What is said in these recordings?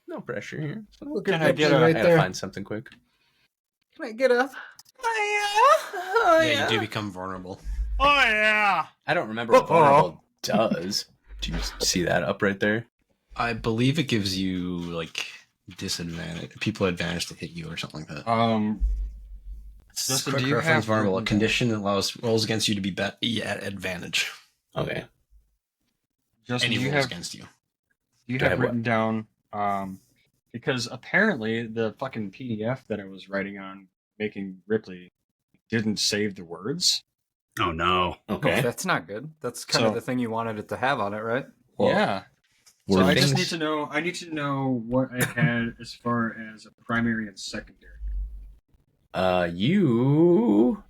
No pressure here. So Can I get up? I gotta find something quick. Can I get up? Yeah, you do become vulnerable. Oh, yeah. I don't remember what vulnerable does. Do you see that up right there? I believe it gives you, like, disadvantage. People advantage to hit you or something like that. Justin, Quick do you reference have vulnerable? A condition that allows rolls against you to be at advantage. Okay. Justin, Any do you rolls have against you. Do you Do I have have written down, because apparently the fucking PDF that I was writing on making Ripley didn't save the words. Oh, no. Okay. That's not good. That's kind of the thing you wanted it to have on it, right? Well, yeah. were So I just things- need to know. I need to know what I had as far as a primary and secondary. You,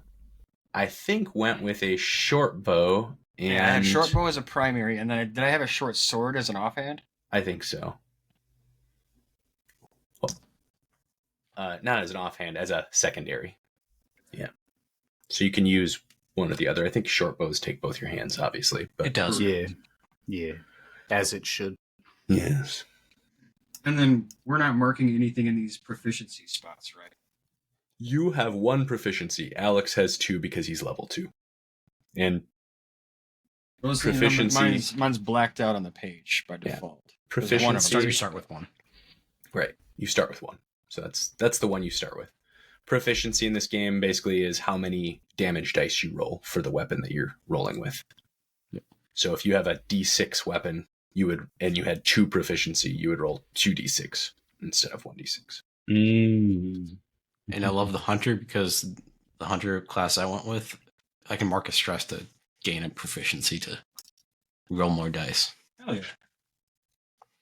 I think, went with a short bow, and Yeah, I had short bow as a primary, and then did I have a short sword as an offhand? I think so. Not as an offhand, as a secondary. Yeah. So you can use one or the other. I think short bows take both your hands, obviously. But It does. Yeah. As it should. yes. And then we're not marking anything in these proficiency spots, right? You have one proficiency. Alex has 2 because he's level 2. And Those proficiency. mine's blacked out on the page by Yeah. default. Proficiency. You start with 1. Right. You start with 1. So that's the one you start with. Proficiency in this game basically is how many damage dice you roll for the weapon that you're rolling with. Yep. So if you have a D6 weapon, and you had 2 proficiency, you would roll 2d6 instead of 1d6. And I love the hunter because the hunter class I went with, I can mark a stress to gain a proficiency to roll more dice. Oh yeah.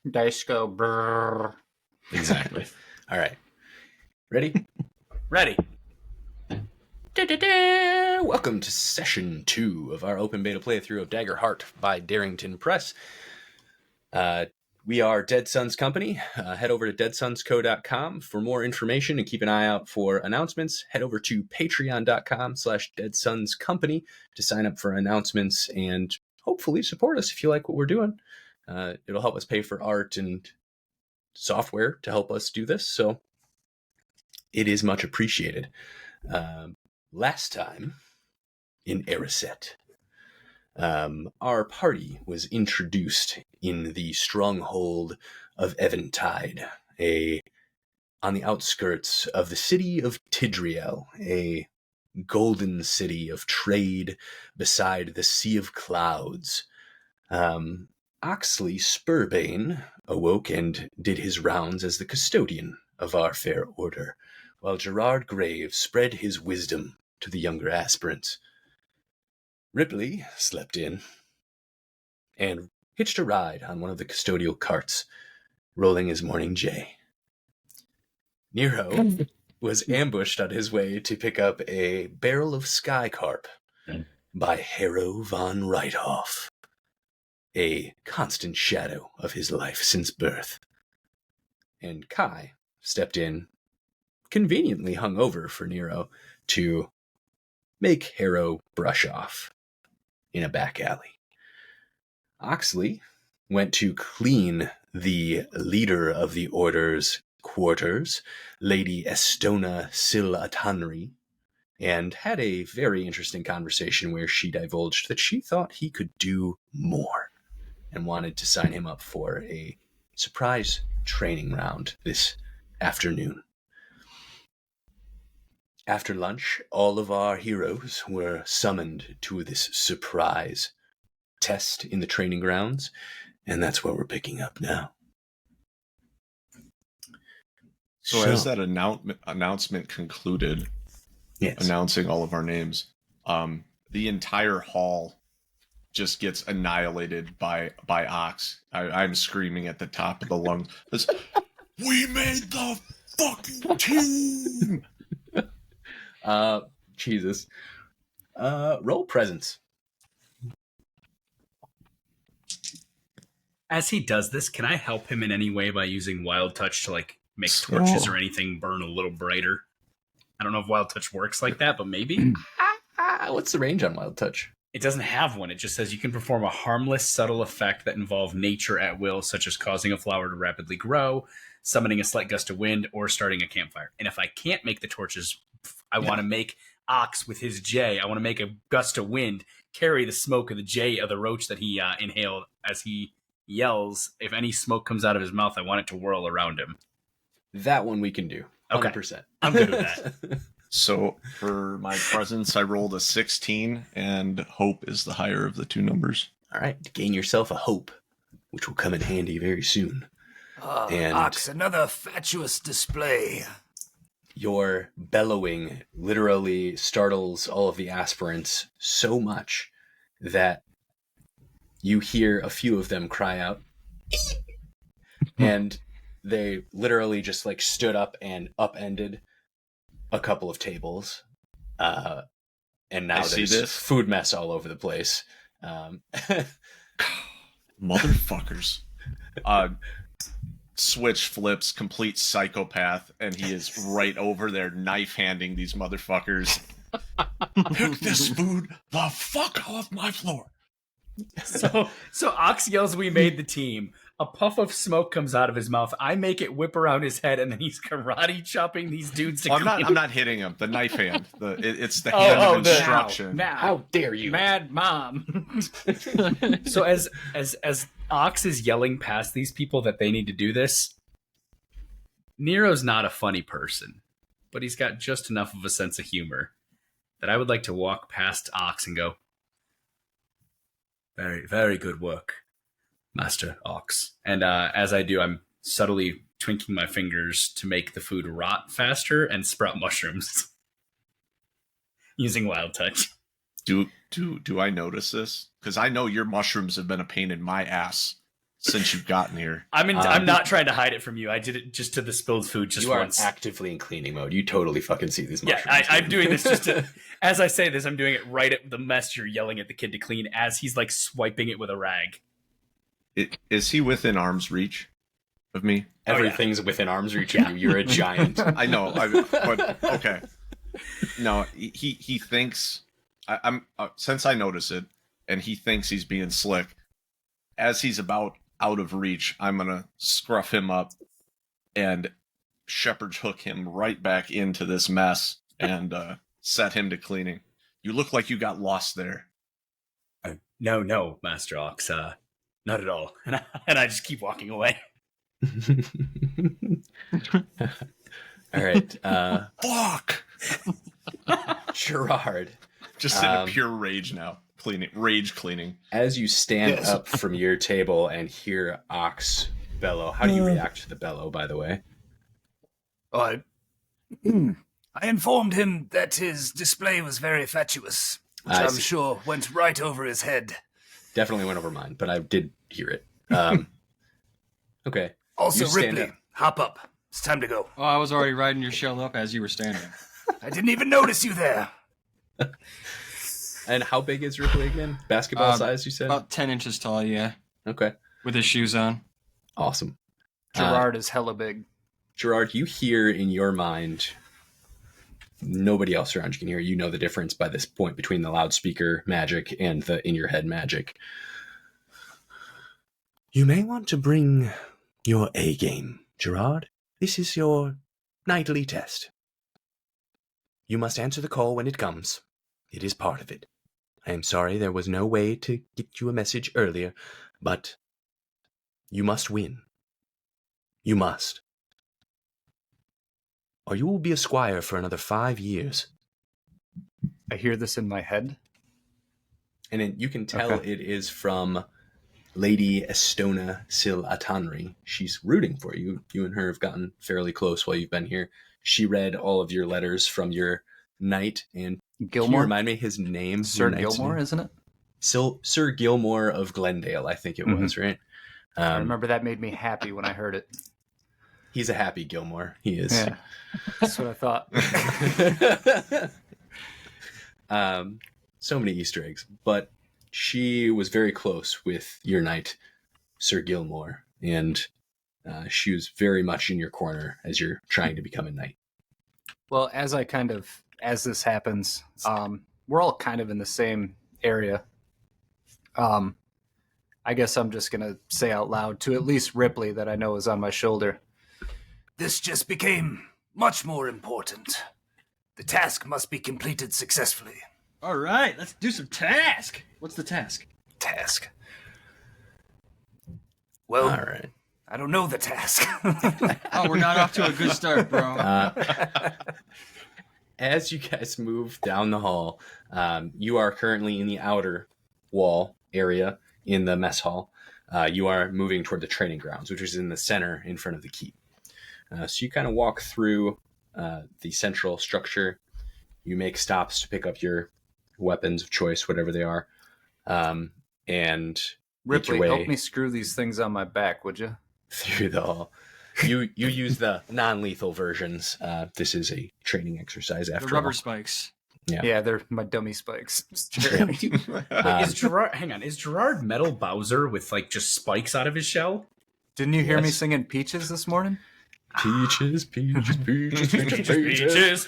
Dice go brrr. Exactly. All right. Ready? Ready. Welcome to session 2 of our open beta playthrough of Daggerheart by Darrington Press. We are Dead Sons Company. Head over to deadsonsco.com for more information and keep an eye out for announcements. Head over to patreon.com/deadsonscompany to sign up for announcements and hopefully support us if you like what we're doing. It'll help us pay for art and software to help us do this, so it is much appreciated. Last time in Erisset, our party was introduced in the stronghold of Eventide, on the outskirts of the city of Tidriel, a golden city of trade beside the Sea of Clouds. Oxley Spurbane awoke and did his rounds as the custodian of our fair order, while Gerard Graves spread his wisdom to the younger aspirants. Ripley slept in and hitched a ride on one of the custodial carts, rolling his morning J. Nero was ambushed on his way to pick up a barrel of sky carp by Harrow von Reithoff, a constant shadow of his life since birth. And Kai stepped in, conveniently hung over for Nero, to make Harrow brush off in a back alley. Oxley went to clean the leader of the Order's quarters, Lady Estona Sil-Atanri, and had a very interesting conversation where she divulged that she thought he could do more and wanted to sign him up for a surprise training round this afternoon. After lunch, all of our heroes were summoned to this surprise test in the training grounds, and that's where we're picking up now. So as that announcement concluded, yes, announcing all of our names, the entire hall just gets annihilated by Ox. I'm screaming at the top of the lungs, "We made the fucking team!" Jesus. Roll presence. As he does this, can I help him in any way by using Wild Touch to make torches or anything burn a little brighter? I don't know if Wild Touch works like that, but maybe. What's the range on Wild Touch? It doesn't have one. It just says you can perform a harmless, subtle effect that involves nature at will, such as causing a flower to rapidly grow, summoning a slight gust of wind, or starting a campfire. And if I can't make the torches, I want to make Ox with his J. I want to make a gust of wind, carry the smoke of the J of the roach that he inhaled as he yells. If any smoke comes out of his mouth, I want it to whirl around him. That one we can do. 100%. Okay. I'm good with that. So for my presence, I rolled a 16, and hope is the higher of the two numbers. All right, gain yourself a hope, which will come in handy very soon. And Ox, another fatuous display. your bellowing literally startles all of the aspirants so much that you hear a few of them cry out. And they literally just like stood up and upended a couple of tables. And now there's food mess all over the place. Motherfuckers. Switch flips, complete psychopath, and he is right over there knife handing these motherfuckers. Pick this food the fuck off my floor. So Ox yells, "We made the team." A puff of smoke comes out of his mouth. I make it whip around his head, and then he's karate chopping these dudes. I'm not hitting him. The knife hand. It's the hand of instruction. Now, how dare you, mad mom? So as Ox is yelling past these people that they need to do this, Nero's not a funny person, but he's got just enough of a sense of humor that I would like to walk past Ox and go, "Very, very good work, Master Ox." And as I do, I'm subtly twinking my fingers to make the food rot faster and sprout mushrooms using Wild Touch. Do I notice this? Because I know your mushrooms have been a pain in my ass since you've gotten here. I'm not trying to hide it from you. I did it just to the spilled food just once. You are actively in cleaning mode. You totally fucking see these mushrooms. Yeah, I'm doing this just to... As I say this, I'm doing it right at the mess you're yelling at the kid to clean as he's like swiping it with a rag. Is he within arm's reach of me? Everything's within arm's reach of you. You're a giant. I know, but okay. No, he thinks... I'm since I notice it, and he thinks he's being slick. As he's about out of reach, I'm gonna scruff him up and shepherd's hook him right back into this mess and set him to cleaning. You look like you got lost there. No, Master Ox, not at all. And I just keep walking away. All right, fuck, Gerard. Just in a pure rage now. Rage cleaning. As you stand up from your table and hear Ox bellow, how do you react to the bellow, by the way? I informed him that his display was very fatuous, which I'm sure went right over his head. Definitely went over mine, but I did hear it. Okay. Also, Ripley, hop up. It's time to go. Oh, I was already riding your shell up as you were standing. I didn't even notice you there. And how big is Ripley again? Basketball size, you said? About 10 inches tall, yeah. Okay. With his shoes on. Awesome. Gerard is hella big. Gerard, you hear in your mind, nobody else around you can hear. You know the difference by this point between the loudspeaker magic and the in-your-head magic. You may want to bring your A-game, Gerard. This is your nightly test. You must answer the call when it comes. It is part of it. I am sorry there was no way to get you a message earlier, but you must win. You must. Or you will be a squire for another 5 years. I hear this in my head. And then you can tell it is from Lady Estona Sil Atanri. She's rooting for you. You and her have gotten fairly close while you've been here. She read all of your letters from your knight, and Gilmore? Can you remind me his name? Sir Gilmore, isn't it? Sir Gilmore of Glendale, I think it was, right? I remember that made me happy when I heard it. He's a happy Gilmore. He is. Yeah, that's what I thought. So many Easter eggs. But she was very close with your knight, Sir Gilmore, and she was very much in your corner as you're trying to become a knight. Well, as this happens, we're all kind of in the same area. I guess I'm just gonna say out loud to at least Ripley that I know is on my shoulder. This just became much more important. The task must be completed successfully. All right, let's do some task. What's the task? Task. Well, All right. I don't know the task. Oh, we're not off to a good start, bro. As you guys move down the hall, you are currently in the outer wall area in the mess hall. You are moving toward the training grounds, which is in the center in front of the keep. So you kind of walk through the central structure. You make stops to pick up your weapons of choice, whatever they are, and make your Ripley, way help me screw these things on my back, would you? through the hall. You use the non-lethal versions. This is a training exercise The after rubber all. spikes. Yeah, they're my dummy spikes. Wait, is Gerard? Hang on, is Gerard Metal Bowser with like just spikes out of his shell? Didn't you hear me Yes. singing Peaches this morning? Peaches, peaches, peaches, peaches, peaches.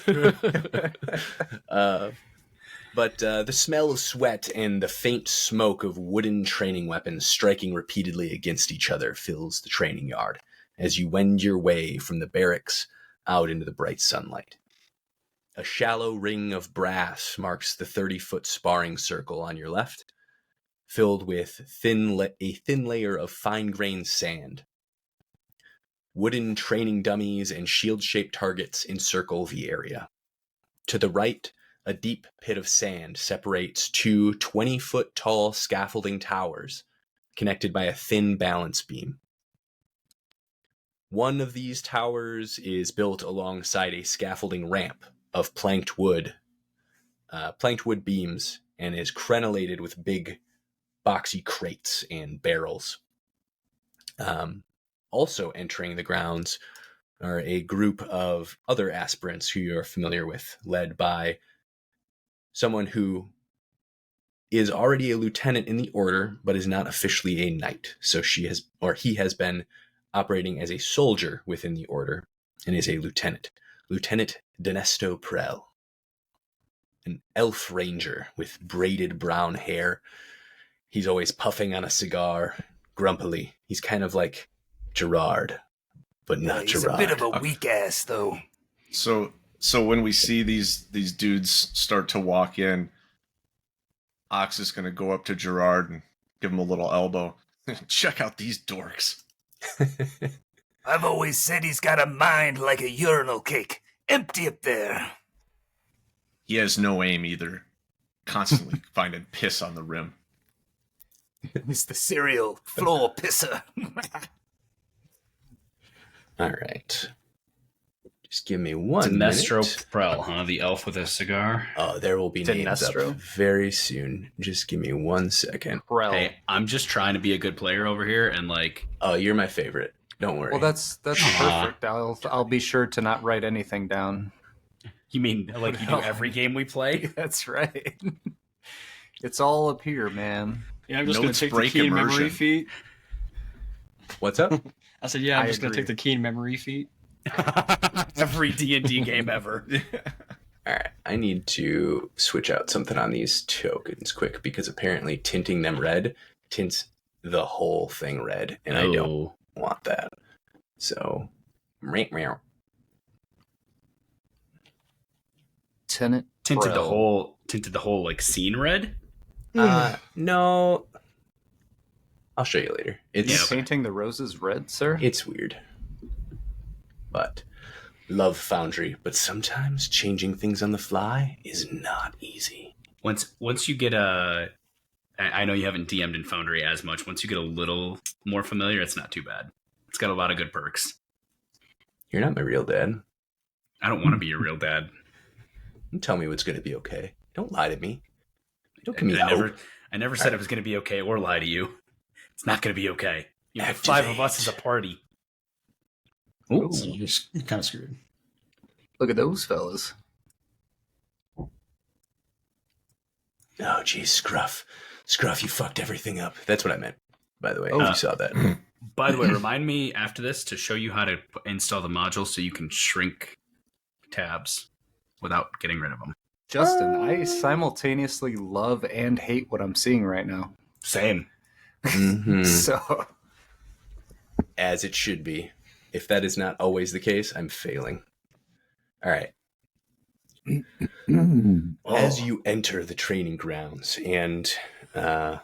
But the smell of sweat and the faint smoke of wooden training weapons striking repeatedly against each other fills the training yard as you wend your way from the barracks out into the bright sunlight. A shallow ring of brass marks the 30-foot sparring circle on your left, filled with a thin layer of fine-grained sand. Wooden training dummies and shield-shaped targets encircle the area. To the right, a deep pit of sand separates two 20-foot tall scaffolding towers connected by a thin balance beam. One of these towers is built alongside a scaffolding ramp of planked wood beams, and is crenellated with big boxy crates and barrels. Also entering the grounds are a group of other aspirants who you're familiar with, led by someone who is already a lieutenant in the order, but is not officially a knight. So he has been operating as a soldier within the order and is a lieutenant. Lieutenant Denesto Prell, an elf ranger with braided brown hair. He's always puffing on a cigar, grumpily. He's kind of like Gerard, but not He's Gerard. a bit of a weak ass, though. So when we see these dudes start to walk in, Ox is going to go up to Gerard and give him a little elbow. Check out these dorks. I've always said he's got a mind like a urinal cake. Empty up there. He has no aim either. Constantly finding piss on the rim. He's the serial floor pisser. All right. Just give me 1 minute. Sinestro Prell, huh? The elf with a cigar. Oh, there will be names up Sinestro? very soon. Just give me 1 second. Prell. Hey, I'm just trying to be a good player over here, and like, Oh, you're my favorite. Don't worry. Well, that's perfect. I'll be sure to not write anything down. you mean like you do every game we play? That's right. It's all up here, man. Yeah, I'm just going Notes to take the break keen immersion. memory feat. What's up? I said, yeah, I'm I just going to agree. take the keen memory feat. Every D&D game ever. All right. I need to switch out something on these tokens quick because apparently tinting them red tints the whole thing red, and I don't want that. So, meow. Tenant Tinted Prell. the whole like scene red. No. I'll show you later. You It's painting the roses red, sir? It's weird. But love Foundry, but sometimes changing things on the fly is not easy. Once you get I know you haven't DM'd in Foundry as much. Once you get a little more familiar, it's not too bad. It's got a lot of good perks. You're not my real dad. I don't want to be your real dad. Don't tell me what's going to be okay. Don't lie to me. Don't give me I hope. never said it was going to be okay or lie to you. It's not going to be okay. You have 5 of us as a party. Ooh, so you're kind of screwed. Look at those fellas. Oh, geez, Scruff. Scruff, you fucked everything up. That's what I meant, by the way. Oh. You saw that. By the way, remind me after this to show you how to install the module so you can shrink tabs without getting rid of them. Justin, I simultaneously love and hate what I'm seeing right now. Same. So, As it should be. If that is not always the case, I'm failing. All right. As you enter the training grounds and are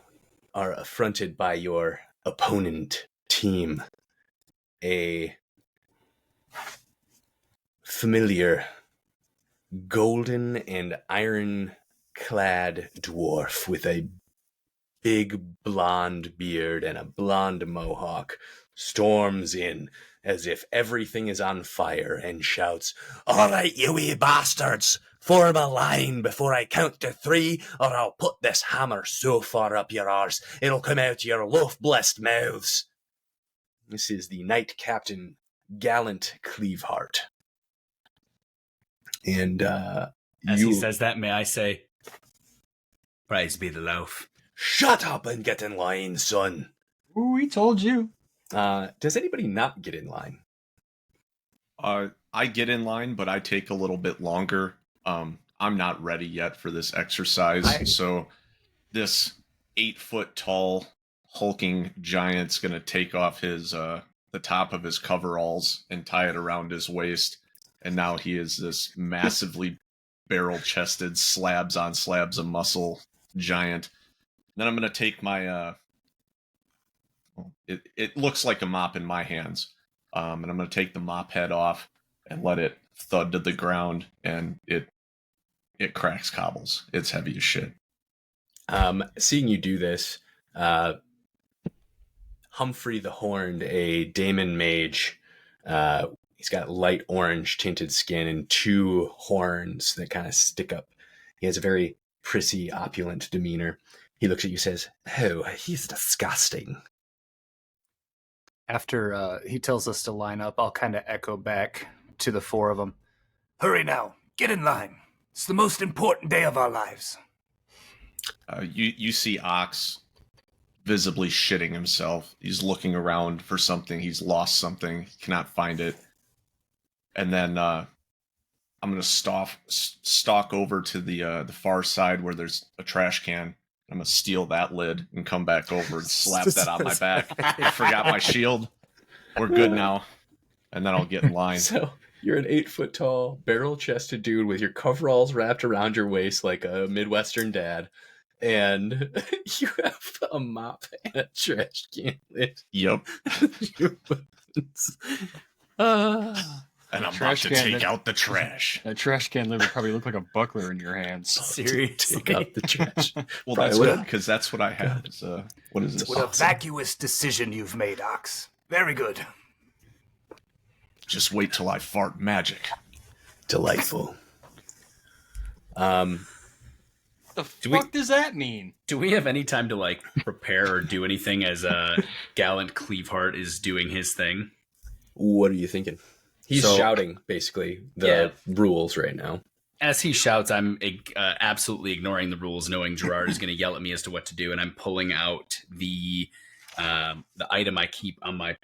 affronted by your opponent team, a familiar golden and iron-clad dwarf with a big blonde beard and a blonde mohawk storms in as if everything is on fire and shouts, "All right, you wee bastards, form a line before I count to 3, or I'll put this hammer so far up your arse it'll come out your loaf-blessed mouths." This is the Knight Captain Gallant Cleaveheart. And As he says that, may I say, praise be the loaf. Shut up and get in line, son. Ooh, we told you. Does anybody not get in line? I get in line, but I take a little bit longer. I'm not ready yet for this exercise, so this 8-foot tall hulking giant's gonna take off his the top of his coveralls and tie it around his waist, and now he is this massively barrel-chested, slabs on slabs of muscle giant. Then I'm gonna take my it looks like a mop in my hands, and I'm gonna take the mop head off and let it thud to the ground, and it cracks cobbles. It's heavy as shit. Seeing you do this, Humphrey the Horned, a Daemon mage, he's got light orange tinted skin and 2 horns that kind of stick up. He has a very prissy, opulent demeanor. He looks at you and says, "Oh, he's disgusting." after he tells us to line up, I'll kind of echo back to the 4 of them. Hurry now. Get in line. It's the most important day of our lives. You see Ox visibly shitting himself. He's looking around for something. He's lost something. He cannot find it. And then I'm going to stalk over to the far side where there's a trash can. I'm going to steal that lid and come back over and slap that on my back. I forgot my shield. We're good now. And then I'll get in line. So you're an 8-foot tall, barrel-chested dude with your coveralls wrapped around your waist like a Midwestern dad. And you have a mop and a trash can lid. Yep. And I'm about to take out the trash. That trash can lid would probably look like a buckler in your hands. Seriously. Take out the trash. Well, that's good, because that's what I have. It's, what is this? What a vacuous decision you've made, Ox. Very good. Just wait till I fart magic. Delightful. The fuck does that mean? Do we have any time to like prepare or do anything as Gallant Cleaveheart is doing his thing? What are you thinking? He's shouting, basically, the rules right now. As he shouts, I'm absolutely ignoring the rules, knowing Gerard is going to yell at me as to what to do, and I'm pulling out the item I keep on my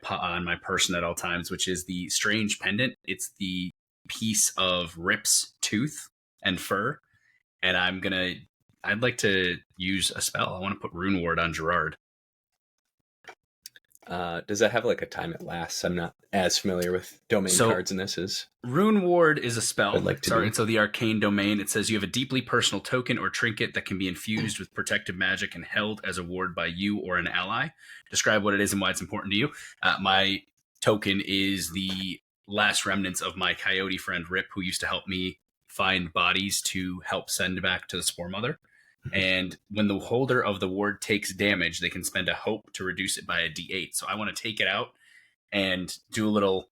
person at all times, which is the strange pendant. It's the piece of Rip's tooth and fur, and I'd like to use a spell. I want to put Rune Ward on Gerard. Does that have like a time it lasts? I'm not as familiar with domain cards in this as Rune Ward is a spell. So the arcane domain, it says you have a deeply personal token or trinket that can be infused with protective magic and held as a ward by you or an ally. Describe what it is and why it's important to you. My token is the last remnants of my coyote friend Rip, who used to help me find bodies to help send back to the Spore Mother. And when the holder of the ward takes damage, they can spend a hope to reduce it by a d8. So I want to take it out and do a little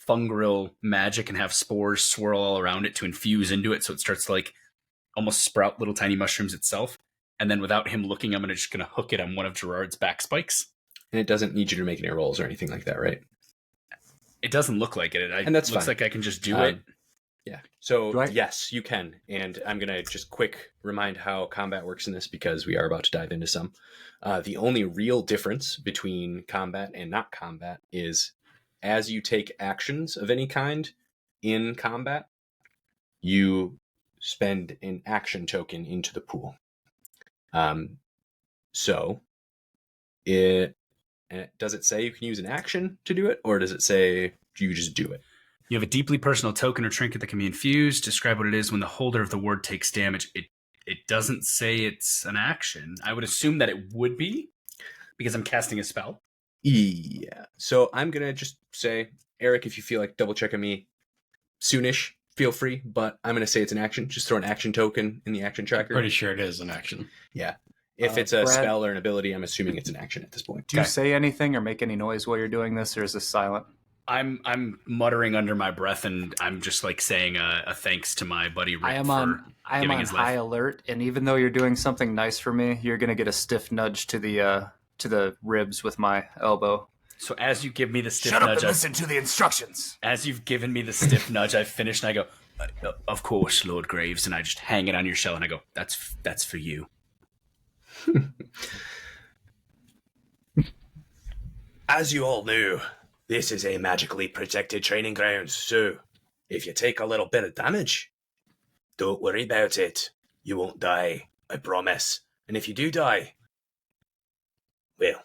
fungal magic and have spores swirl all around it to infuse into it, so it starts to like almost sprout little tiny mushrooms itself. And then without him looking, I'm just going to hook it on one of Gerard's back spikes. And it doesn't need you to make any rolls or anything like that, right? It doesn't look like it. And that's looks fine. like I can just do it. Yeah. So yes, you can. And I'm going to just quick remind how combat works in this, because we are about to dive into some. The only real difference between combat and not combat is as you take actions of any kind in combat, you spend an action token into the pool. So does it say you can use an action to do it, or does it say you just do it? You have a deeply personal token or trinket that can be infused. Describe what it is when the holder of the ward takes damage. It doesn't say it's an action. I would assume that it would be, because I'm casting a spell. Yeah. So I'm going to just say, Eric, if you feel like double checking me soonish, feel free, but I'm going to say it's an action. Just throw an action token in the action tracker. Pretty sure it is an action. Yeah. If it's a Brad, spell or an ability, I'm assuming it's an action at this point. Do you say anything or make any noise while you're doing this, or is this silent? I'm muttering under my breath, and I'm just like saying a thanks to my buddy Rick I am for on giving his high life. alert, and even though you're doing something nice for me, you're gonna get a stiff nudge to the ribs with my elbow. So as you give me the stiff Shut up nudge, and listen to the instructions. as you've given me the stiff nudge, I finish and I go, "Of course, Lord Graves," and I just hang it on your shell and I go, "That's for you." As you all know, this is a magically protected training ground, so if you take a little bit of damage, don't worry about it. You won't die, I promise. And if you do die, well,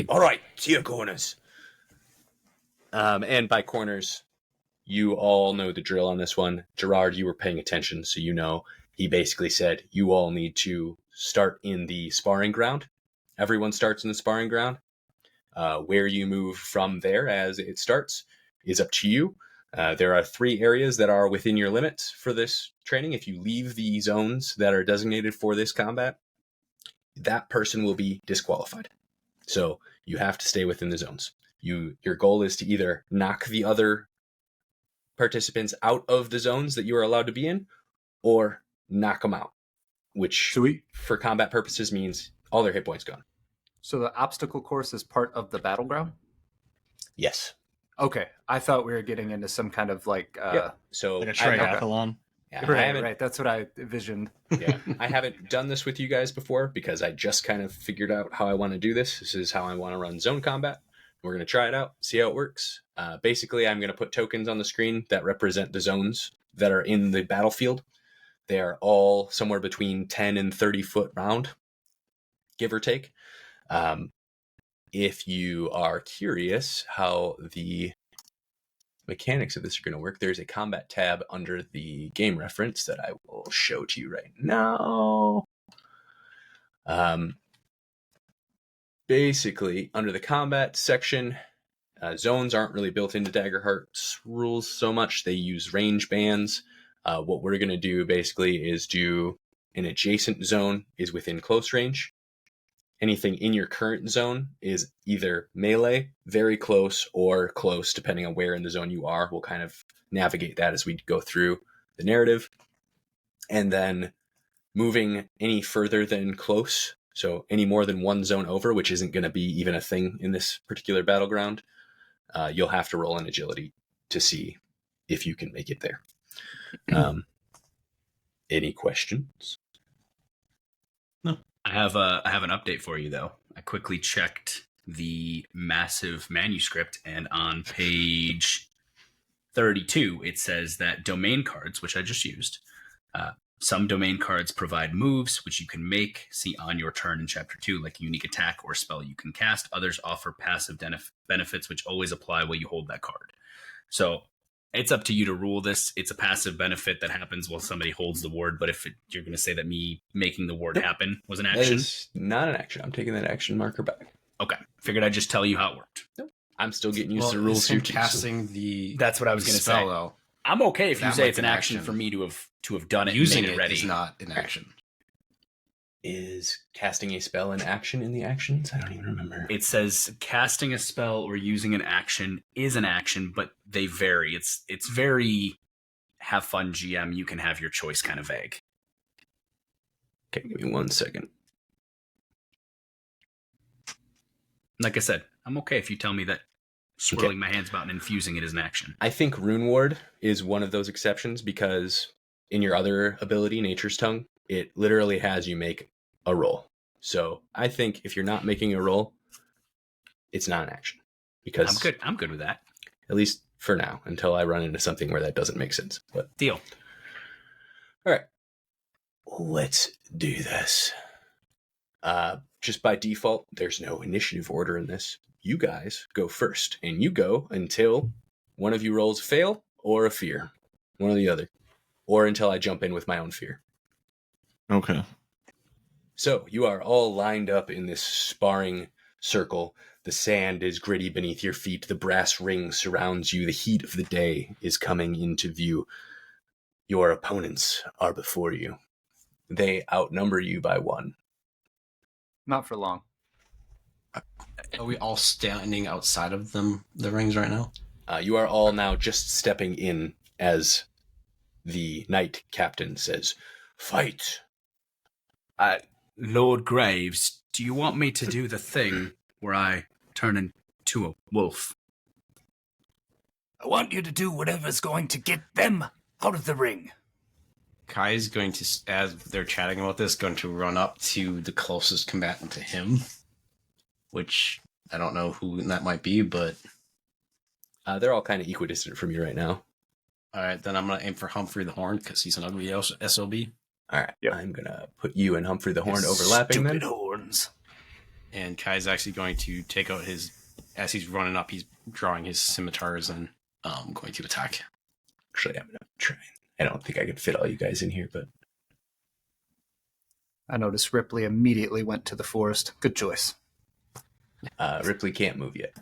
all right, to your corners. And by corners, you all know the drill on this one. Gerard, you were paying attention, so you know. He basically said you all need to start in the sparring ground. Everyone starts in the sparring ground. Where you move from there as it starts is up to you. There are 3 areas that are within your limits for this training. If you leave the zones that are designated for this combat, that person will be disqualified. So you have to stay within the zones. Your goal is to either knock the other participants out of the zones that you are allowed to be in, or knock them out, which for combat purposes means all their hit points gone. So the obstacle course is part of the battleground? Yes. Okay, I thought we were getting into some kind of like So Like a I haven't- triathlon. yeah, I right, haven't- right. That's what I envisioned. yeah, I haven't done this with you guys before because I just kind of figured out how I want to do this. This is how I want to run zone combat. We're going to try it out, see how it works. Basically, I'm going to put tokens on the screen that represent the zones that are in the battlefield. They are all somewhere between 10 and 30 foot round, give or take. If you are curious how the mechanics of this are going to work, there's a combat tab under the game reference that I will show to you right now. Basically, under the combat section, zones aren't really built into Daggerheart's rules so much. They use range bands. What we're going to do basically is do an adjacent zone is within close range. Anything in your current zone is either melee, very close, or close, depending on where in the zone you are. We'll kind of navigate that as we go through the narrative. And then moving any further than close, so any more than one zone over, which isn't going to be even a thing in this particular battleground, you'll have to roll an agility to see if you can make it there. Any questions? I have an update for you though. I quickly checked the massive manuscript, and on page 32 it says that domain cards, which I just used, some domain cards provide moves which you can make, see on your turn in chapter 2, like a unique attack or spell you can cast. Others offer passive benefits which always apply while you hold that card. So it's up to you to rule this. It's a passive benefit that happens while somebody holds the ward, but if you're going to say that me making the ward happen was an That action, is not an action. I'm taking that action marker back. okay. Figured I'd just tell you how it worked. I'm still getting used Well, to the rules is here him too. casting the That's what I was going to spell say. though. I'm okay if you That say might it's be an an action action. for me to have done it Using and made it it ready. is not an action. Is casting a spell an action in the actions? I don't even remember. It says casting a spell or using an action is an action, but they vary. It's very have fun GM. You can have your choice kind of vague. Okay, give me 1 second. Like I said, I'm okay if you tell me that swirling my hands about and infusing it is an action. I think Rune Ward is one of those exceptions because in your other ability, Nature's Tongue, it literally has you make a roll. So I think if you're not making a roll, it's not an action. Because I'm good with that. at least for now, until I run into something where that doesn't make sense. But Deal. all right, let's do this. Just by default, there's no initiative order in this. You guys go first, and you go until one of you rolls a fail or a fear, one or the other, or until I jump in with my own fear. Okay. So you are all lined up in this sparring circle. The sand is gritty beneath your feet. The brass ring surrounds you. The heat of the day is coming into view. Your opponents are before you. They outnumber you by 1. Not for long. Are we all standing outside of the rings right now? You are all now just stepping in as the knight captain says, "Fight." Lord Graves, do you want me to do the thing where I turn into a wolf? I want you to do whatever's going to get them out of the ring. Kai's going to, as they're chatting about this, going to run up to the closest combatant to him, which I don't know who that might be, but... They're all kind of equidistant from you right now. All right, then I'm going to aim for Humphrey the Horn, because he's an ugly SOB. All right, Yep. I'm going to put you and Humphrey the Horn overlapping Stupid then. horns. And Kai's actually going to take out his... As he's running up, he's drawing his scimitars and going to attack. Actually, I'm going to try. I don't think I could fit all you guys in here, but... I noticed Ripley immediately went to the forest. Good choice. Ripley can't move yet.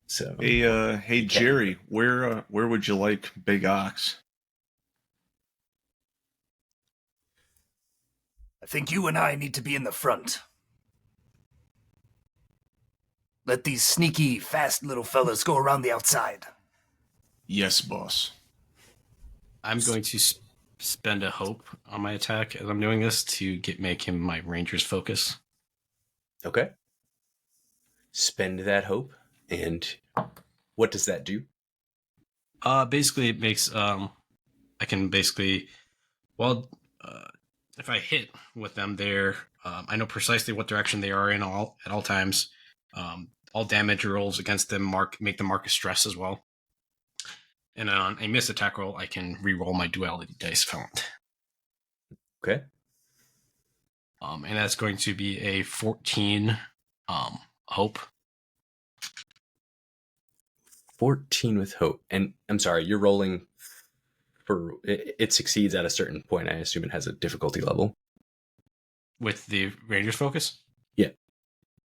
So Hey, Jerry, where would you like Big Ox? I think you and I need to be in the front. Let these sneaky, fast little fellas go around the outside. Yes, boss. I'm going to spend a hope on my attack as I'm doing this to make him my ranger's focus. Okay. Spend that hope, and what does that do? Basically it makes I can basically, well, if I hit with them, they're I know precisely what direction they are in at all times. All damage rolls against them make them mark a stress as well. And on a miss attack roll, I can re-roll my duality dice if I want. Okay. And that's going to be a 14 hope. 14 with hope. And I'm sorry, you're rolling for... It succeeds at a certain point. I assume it has a difficulty level. With the ranger's focus? Yeah.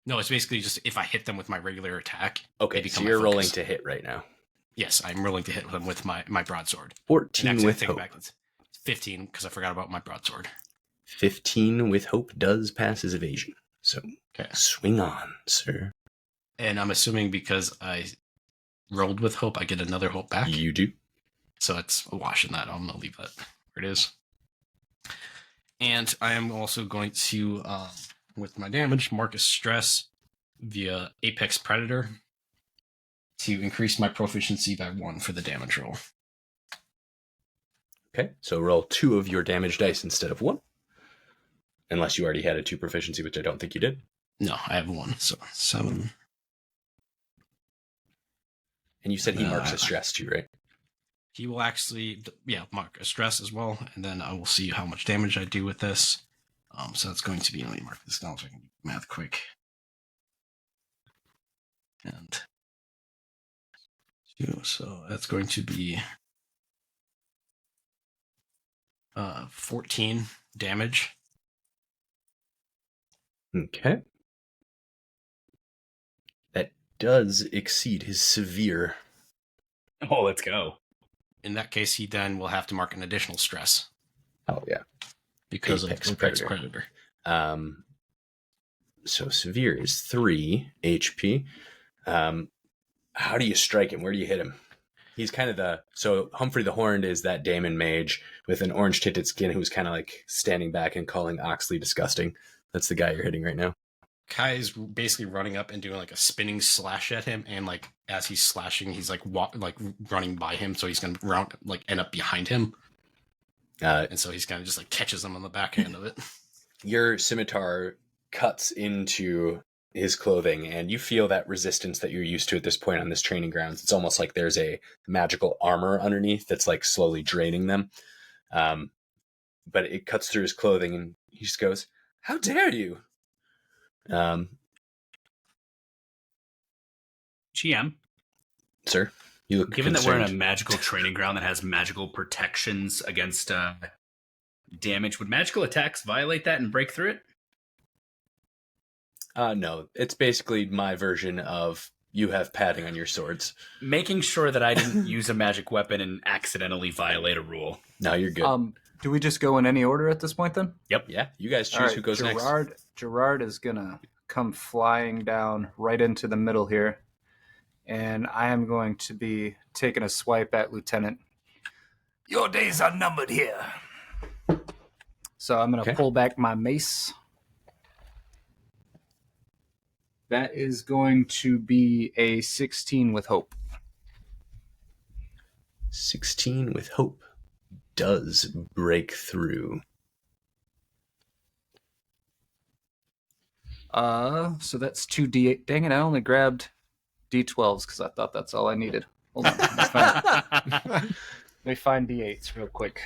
No, it's basically just if I hit them with my regular attack. Okay, so you're rolling to hit right now. Yes, I'm rolling to hit them with my broadsword. 14 with hope. 15, because I forgot about my broadsword. 15 with hope does pass his evasion. So Okay. Swing on, sir. And I'm assuming because I rolled with hope, I get another hope back. You do. So it's a wash in that. I'm going to leave that where it is. And I am also going to, with my damage, mark a stress via Apex Predator to increase my proficiency by 1 for the damage roll. Okay, so roll 2 of your damage dice instead of 1. Unless you already had a 2 proficiency, which I don't think you did. No, I have 1, so 7. And you said he marks a stress too, right? He will actually, mark a stress as well, and then I will see how much damage I do with this. So that's going to be, let me mark this down so I can do math quick. And 2, so that's going to be 14 damage. Okay. That does exceed his severe. Oh, let's go. In that case, he then will have to mark an additional stress Oh, yeah. because Apex of Apex Predator. Predator. So severe is 3 HP. How do you strike him? Where do you hit him? He's kind of so Humphrey the Horned is that Daemon mage with an orange tinted skin who's kind of like standing back and calling Oxley disgusting. That's the guy you're hitting right now. Kai is basically running up and doing like a spinning slash at him, and like as he's slashing, he's like running by him, so he's gonna end up behind him, and so he's kind of just like catches him on the back end of it. Your scimitar cuts into his clothing, and you feel that resistance that you're used to at this point on this training grounds. It's almost like there's a magical armor underneath that's like slowly draining them. But it cuts through his clothing, and he just goes, "How dare you?" GM, Sir, you look given that we're in a concerned. magical training ground that has magical protections against damage, would magical attacks violate that and break through it? No, it's basically my version of you have padding on your swords. Making sure that I didn't use a magic weapon and accidentally violate a rule. No, you're good. Do we just go in any order at this point then? Yep. Yeah, you guys choose All right, who goes next. Gerard is gonna come flying down right into the middle here, and I am going to be taking a swipe at Lieutenant. Your days are numbered here. So I'm gonna Okay. pull back my mace. That is going to be a 16 with hope. 16 with hope does break through. So that's 2d8. Dang it, I only grabbed d12s because I thought that's all I needed. Hold on. Let me find d8s real quick.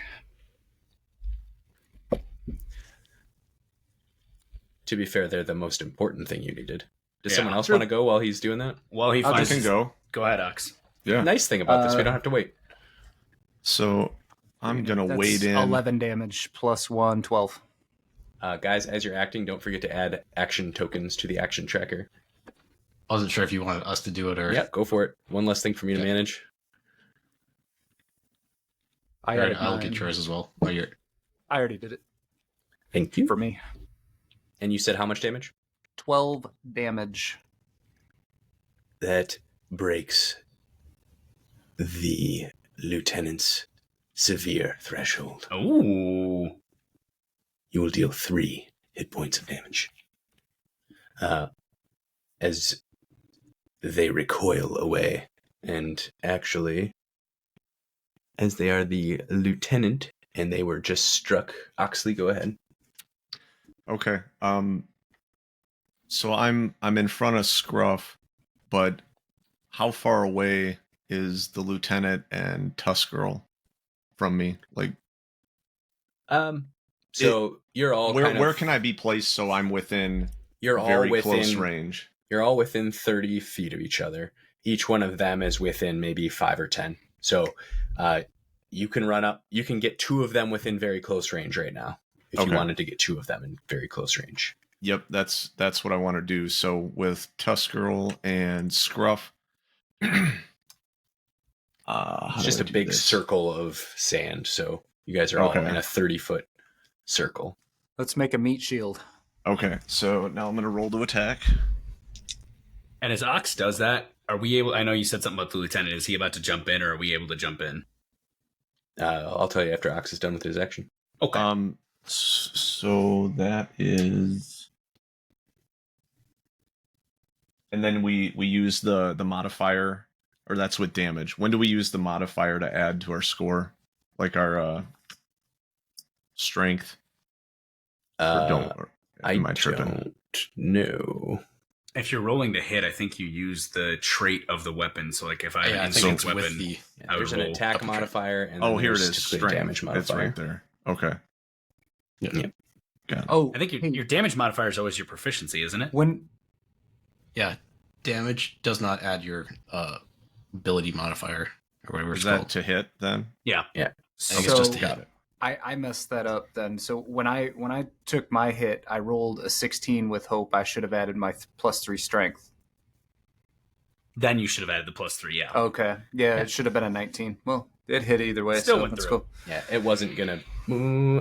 To be fair, they're the most important thing you needed. Does Yeah. someone else Sure. want to go while he's doing that? Well, he I finds can go. Go ahead, Ox. Yeah. Nice thing about this, we don't have to wait. So I'm gonna That's wade in. 11 damage plus 1, 12. Guys, as you're acting, don't forget to add action tokens to the action tracker. I wasn't sure if you wanted us to do it or. Yeah, go for it. One less thing for me to Okay. manage. I Alright, added I'll 9. get yours as well. Oh, you're. I already did it Thank you. for me. And you said how much damage? 12 damage. That breaks the lieutenant's severe threshold. Ooh. You will deal 3 hit points of damage. As they recoil away. And actually, as they are the lieutenant and they were just struck, Oxley, go ahead. Okay. So I'm in front of Scruff, but how far away is the lieutenant and Tusk Girl from me? Like, So you're all where can I be placed so I'm within you're all very within close range? You're all within 30 feet of each other. Each one of them is within maybe 5 or 10. So you can run up. You can get 2 of them within very close range right now. If you Okay. wanted to get 2 of them in very close range. Yep, that's what I want to do. So with Tusk Girl and Scruff, It's just a big circle of sand. So you guys are all Okay. in a 30-foot circle. Let's make a meat shield. Okay, so now I'm gonna roll to attack. And as Ox does that, are we able? I know you said something about the lieutenant. Is he about to jump in, or are we able to jump in? I'll tell you after Ox is done with his action. Okay. So that is, and then we use the modifier, or that's with damage. When do we use the modifier to add to our score, like our strength? Or I am I tripping? don't know. If you're rolling to hit, I think you use the trait of the weapon. So, like, if I Yeah, I have think an it's insult with weapon, the. Yeah, I would there's an roll attack up the modifier, and Oh, then here it there's is. typically a Strength. damage It's modifier. right there. Okay. Yeah. Yeah. Oh, I think your damage modifier is always your proficiency, isn't it? when Yeah, damage does not add your ability modifier or whatever Is it's that called. to hit then? Yeah. I think so it's just to Got hit. it. I messed that up then. So when I took my hit, I rolled a 16 with hope. I should have added my +3 strength. Then you should have added the +3. Yeah. Okay, yeah, it should have been a 19. Well, it hit either way, Still so went that's through. cool. Yeah, it wasn't gonna.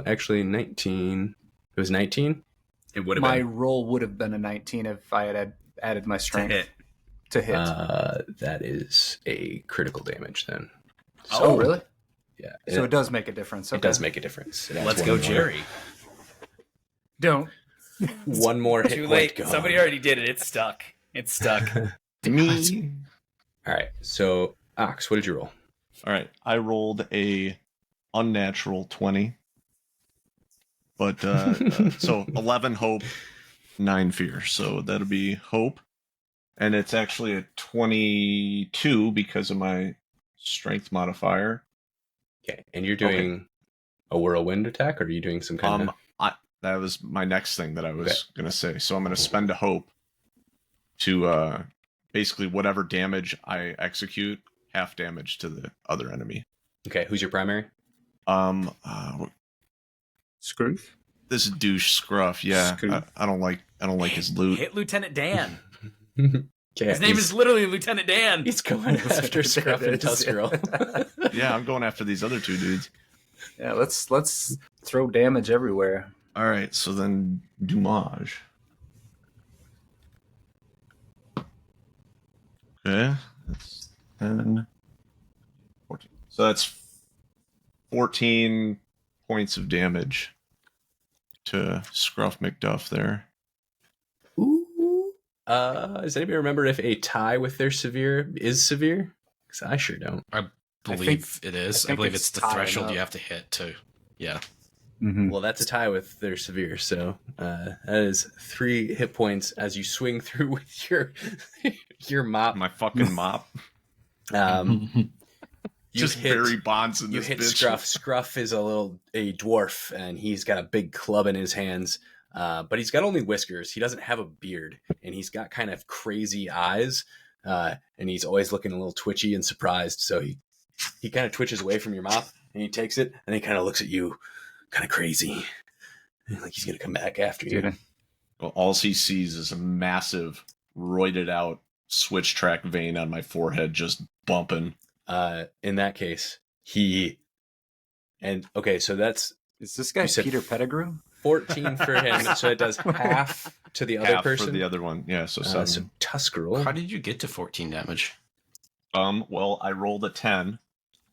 Actually, 19. It was 19. It would have My been roll would have been a 19 if I had added my to strength hit. to hit. That is a critical damage then. Oh, really? Yeah. So it does make a difference. It does make a difference. It adds Let's one go, more- Jerry. Don't. One more hit point gone. already did it. It's stuck. It's stuck. Me. All right. So, Ox, what did you roll? All right. I rolled a unnatural 20. But so 11 hope, 9 fear, so that'll be hope. And it's actually a 22 because of my strength modifier. Okay, and you're doing a whirlwind attack, or are you doing some kind of... That was my next thing that I was going to say. So I'm going to spend a hope to basically whatever damage I execute, half damage to the other enemy. Okay, who's your primary? Scrooge? This douche Scruff, yeah. I don't like his loot. Hit Lieutenant Dan. Okay, His name is literally Lieutenant Dan. He's going after Scruff and Tuskarl. Yeah, I'm going after these other 2 dudes. Yeah, let's throw damage everywhere. All right, so then Dumage. Okay, that's 10, 14. So that's 14 points of damage to Scruff McDuff there. Ooh. Does anybody remember if a tie with their severe is severe? Because I sure don't. I believe it is. I believe it's the threshold you have to hit to. Yeah. Mm-hmm. Well, that's a tie with their severe, so that is 3 hit points as you swing through with your mop. My fucking mop. You Just hit, Barry Bonds in you this hit bitch. Scruff. Scruff is a dwarf, and he's got a big club in his hands, but he's got only whiskers. He doesn't have a beard, and he's got kind of crazy eyes, and he's always looking a little twitchy and surprised. So he kind of twitches away from your mop, and he takes it, and he kind of looks at you, kind of crazy, like he's gonna come back after you. Well, all he sees is a massive, roided out switch track vein on my forehead, just bumping. In that case, so that's Is this guy You said Peter Pettigrew? 14 for him, so it does half to the other Half person. for the other one, yeah. So 7. So Tuskarl. How did you get to 14 damage? Well, I rolled a 10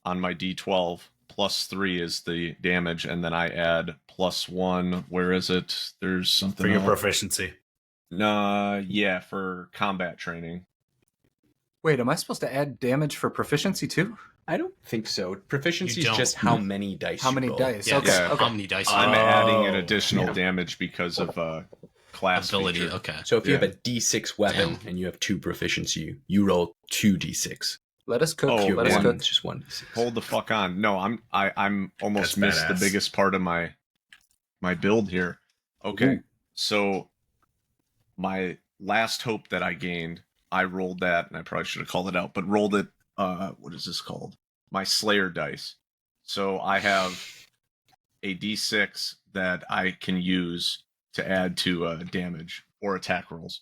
on my D12. Plus 3 is the damage, and then I add plus 1. Where is it? There's something For your else. proficiency. Yeah, for combat training. Wait, am I supposed to add damage for proficiency too? I don't think so. Proficiency You is don't. just how many dice. How you many roll. dice? Yeah, Okay, it's okay. how many dice you I'm have. adding an additional damage because of class Ability. feature. Okay. So if you Yeah. have a D6 weapon and you have 2 proficiency, you roll 2 D6. Let us cook. Oh, If you Let have us one, cook. it's just 1 D6. Hold the fuck on. No, I'm almost That's missed the badass. biggest part of my build here. Okay. So my last hope that I gained, I rolled that, and I probably should have called it out, but rolled it what is this called? My Slayer dice. So I have a D6 that I can use to add to damage or attack rolls.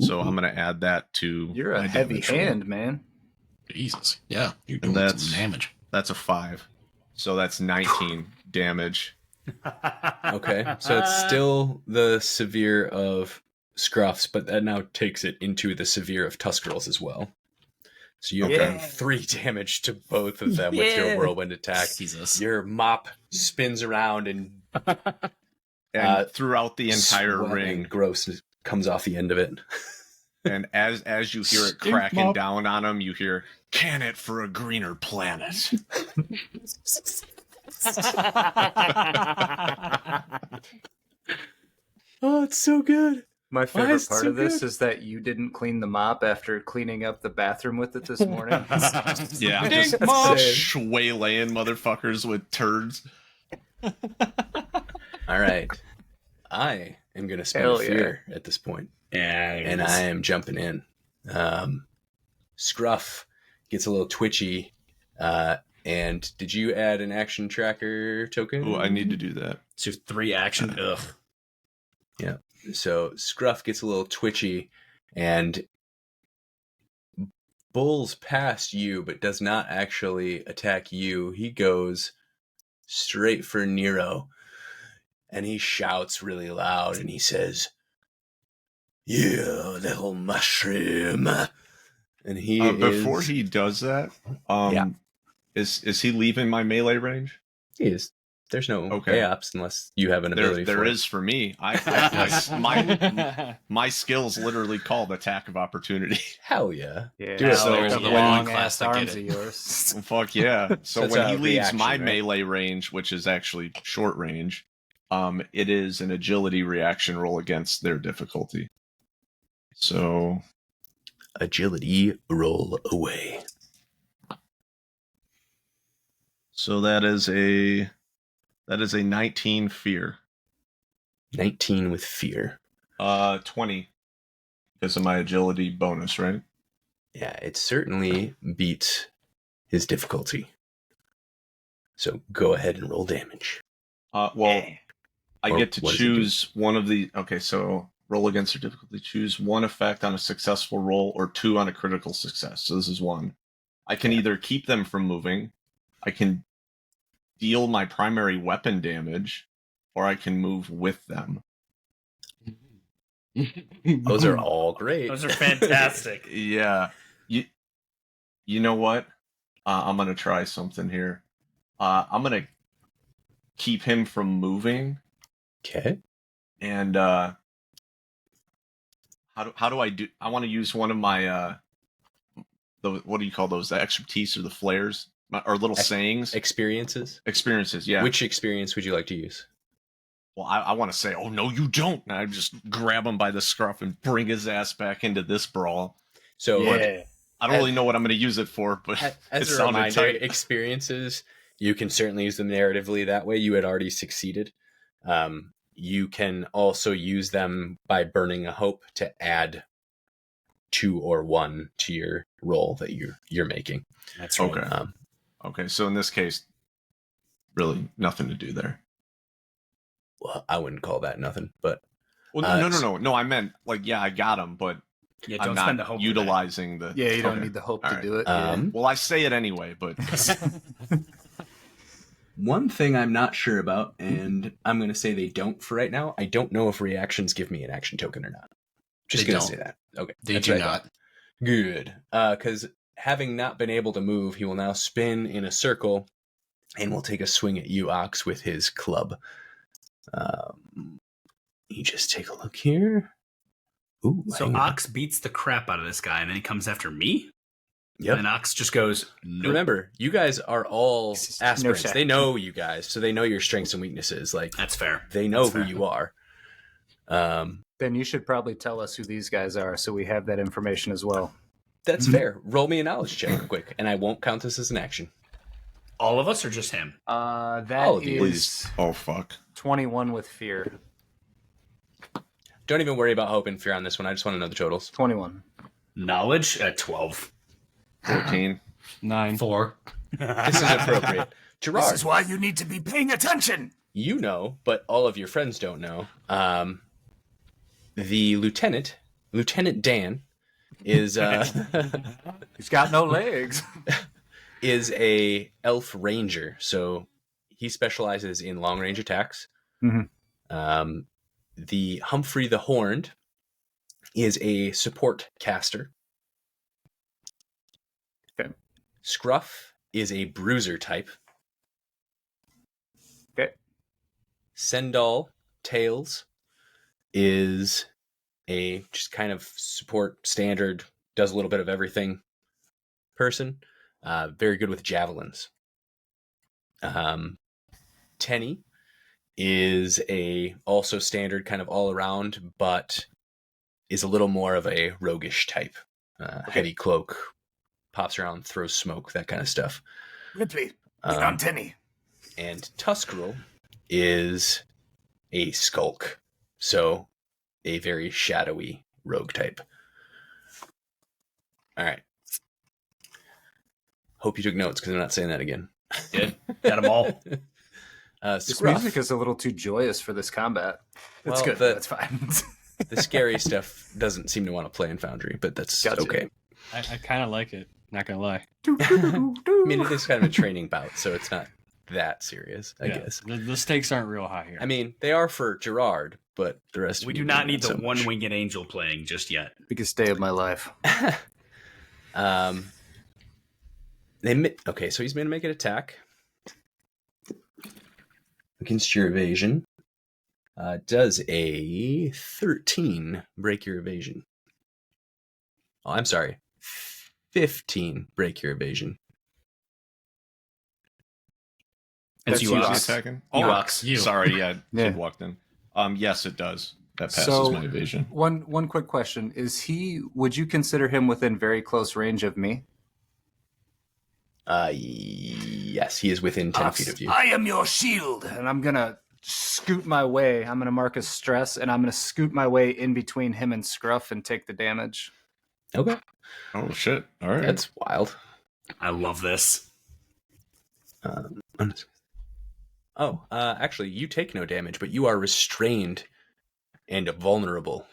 So I'm going to add that to You're a my heavy damage roll. hand, man. Jesus. Yeah. You're And doing some damage. That's a 5. So that's 19 damage. Okay, so it's still the severe of Scruff's, but that now takes it into the severe of Tuskarl's as well. So you've done 3 damage to both of them with your whirlwind attack. Jesus. Your mop spins around and And throughout the entire sweat ring, and gross comes off the end of it. and as you hear it Stink cracking mop. down on him, you hear, "Can it for a greener planet." Oh, it's so good. My Why favorite is it part so of this good? is that you didn't clean the mop after cleaning up the bathroom with it this morning. Yeah, I'm Stink just mop. waylaying motherfuckers with turds. All right. I am going to spend Hell yeah. fear at this point, Yeah. and I am jumping in. Scruff gets a little twitchy. And did you add an action tracker token? Oh, I need to do that. So 3 action. Ugh. So Scruff gets a little twitchy and bulls past you, but does not actually attack you. He goes straight for Nero, and he shouts really loud, and he says, "You little mushroom!" And he Before is, he does that, Yeah. is he leaving my melee range? he is. There's no Okay. AOPs unless you have an ability. There for is for me. My skills literally called attack of opportunity. Hell yeah. Yeah, Do it. So those when- long class ass that get arms it. of yours. Fuck yeah. So That's when a he leaves reaction, my right? melee range, which is actually short range, it is an agility reaction roll against their difficulty. So Agility roll away. So that is a 19 fear. 19 with fear. 20 because of my agility bonus, right? Yeah, it certainly beats his difficulty. So go ahead and roll damage. Well, I Or get to what does it do? choose one of the. Okay, so roll against their difficulty. Choose one effect on a successful roll or 2 on a critical success. So this is 1. I can either keep them from moving, I can deal my primary weapon damage, or I can move with them. Those are all great. Those are fantastic. Yeah. You know what? I'm going to try something here. I'm going to keep him from moving. Okay. And how do I do? I want to use one of my what do you call those? The expertise or the flares or little sayings, Experiences? experiences. Yeah. Which experience would you like to use? Well, I want to say, oh no, you don't. And I just grab him by the scruff and bring his ass back into this brawl. So Yeah. I don't really know what I'm going to use it for, but as it a sounded reminder, tight. experiences, you can certainly use them narratively that way. You had already succeeded. You can also use them by burning a hope to add 2 or 1 to your roll that you're making. That's right. Okay. Okay, so in this case, really nothing to do there. Well, I wouldn't call that nothing, but Well, no. I meant I got him, but Yeah, I'm don't spend the not hope. utilizing the. Yeah, you don't Okay. need the hope All to right. do it. Yeah. Well, I say it anyway, but one thing I'm not sure about, and I'm going to say they don't for right now. I don't know if reactions give me an action token or not. Just They going to don't. say that. Okay, They that's do what I not. thought. Good, because having not been able to move, he will now spin in a circle, and will take a swing at you, Ox, with his club. You just take a look here. Ooh, So hang on. Ox beats the crap out of this guy, and then he comes after me. Yep. And Ox just goes, nope. Remember, you guys are all No aspirants. shot. They know you guys, so they know your strengths and weaknesses. Like That's fair. they know That's who fair. you are. Then you should probably tell us who these guys are so we have that information as well. That's fair. Roll me a knowledge check real quick, and I won't count this as an action. All of us or just him? That All of you. please. is Oh fuck. 21 with fear. Don't even worry about hope and fear on this one. I just want to know the totals. 21. Knowledge at 12. 14. 9. 4. This is appropriate. This Gerard, is why you need to be paying attention. you know, but all of your friends don't know. The Lieutenant Dan, is He's got no legs. is a elf ranger, so he specializes in long range attacks. Mhm. The Humphrey the Horned is a support caster. Okay. Scruff is a bruiser type. Okay. Sendal Tails is a just kind of support standard, does a little bit of everything person. Very good with javelins. Tenny is a also standard kind of all around, but is a little more of a roguish type. Heavy cloak, pops around, throws smoke, that kind of stuff. Ripley, get on Tenny. And Tuskerel is a skulk, so a very shadowy rogue type. All right. Hope you took notes because I'm not saying that again. Did. Got them all. This Scruff, music is a little too joyous for this combat. That's Well, good. the- That's fine. the scary stuff doesn't seem to want to play in Foundry, but that's Gotcha. okay. I kind of like it. Not gonna lie. I mean, it is kind of a training bout, so it's not that serious, I Yeah, guess. The stakes aren't real high here. I mean, they are for Gerard, but the rest of We you do not need the so much. one-winged angel playing just yet. Biggest day of my life. Okay, so he's going to make an attack against your evasion. Does a 13 break your evasion? Oh, I'm sorry. 15 break your evasion. It's That's you, you, Ox. attacking? You, Oh, Ox. You. sorry, yeah, Yeah. kid walked in. Yes, it does. That passes So- my evasion. One quick question: would you consider him within very close range of me? Yes, he is within 10 feet of you. I am your shield. And I'm gonna scoot my way. I'm gonna mark a stress, and I'm gonna scoot my way in between him and Scruff and take the damage. Okay. Oh shit! All right. That's wild. I love this. Actually, you take no damage, but you are restrained and vulnerable.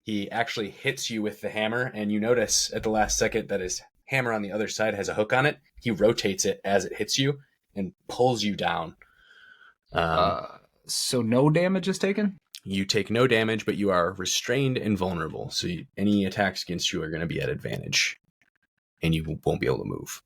He actually hits you with the hammer, and you notice at the last second that his hammer on the other side has a hook on it. He rotates it as it hits you and pulls you down. So no damage is taken? You take no damage, but you are restrained and vulnerable. So any attacks against you are going to be at advantage, and you won't be able to move.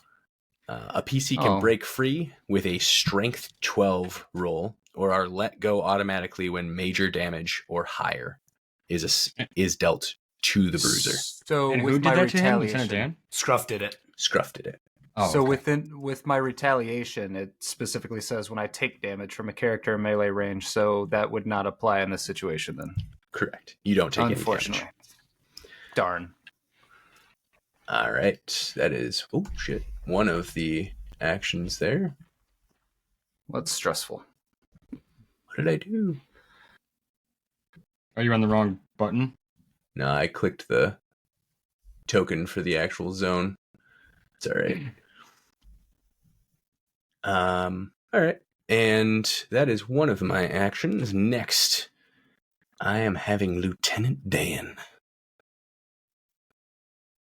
A PC can break free with a Strength 12 roll, or are let go automatically when major damage or higher is dealt to the bruiser. So And with who my did that to him? retaliation, Lieutenant Dan? Scruff did it. Scruff did it. Oh, so okay. with my retaliation, it specifically says when I take damage from a character in melee range, so that would not apply in this situation then. Correct. You don't take any Unfortunately. damage. Darn. All right. That is, oh shit, one of the actions there. That's stressful. What did I do? Are you on the wrong button? No, I clicked the token for the actual zone. It's all right. All right. And that is one of my actions. Next, I am having Lieutenant Dan